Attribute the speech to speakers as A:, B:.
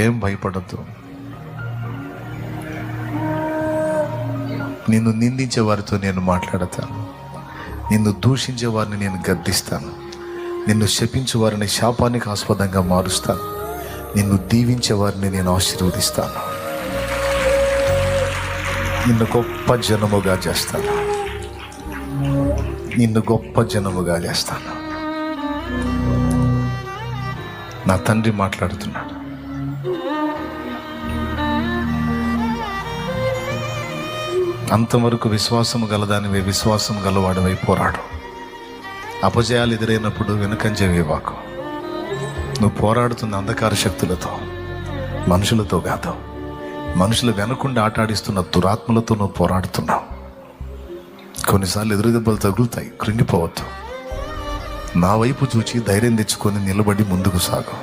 A: ఏం భయపడద్దు. నిన్ను నిందించే వారితో నేను మాట్లాడతాను, నిన్ను దూషించే వారిని నేను గద్దిస్తాను, నిన్ను శపించే వారిని శాపానికి ఆస్పదంగా మారుస్తాను, నిన్ను దీవించే వారిని నేను ఆశీర్వదిస్తాను, నిన్ను గొప్ప జనముగా చేస్తాను, నిన్ను గొప్ప జనముగా చేస్తాను. నా తండ్రి మాట్లాడుతున్నాడు. అంతవరకు విశ్వాసము గలదానివే, విశ్వాసం గలవాడివై పోరాడు. అపజయాలు ఎదురైనప్పుడు వెనుకంజ వేవాకు. నువ్వు పోరాడుతున్న అంధకార శక్తులతో, మనుషులతో కాదు, మనుషులు వెనకుండా ఆటాడిస్తున్న దురాత్మలతో నువ్వు పోరాడుతున్నావు. కొన్నిసార్లు ఎదురు దెబ్బలు తగులుతాయి, కృంగిపోవద్దు. నా వైపు చూచి ధైర్యం తెచ్చుకొని నిలబడి ముందుకు సాగు.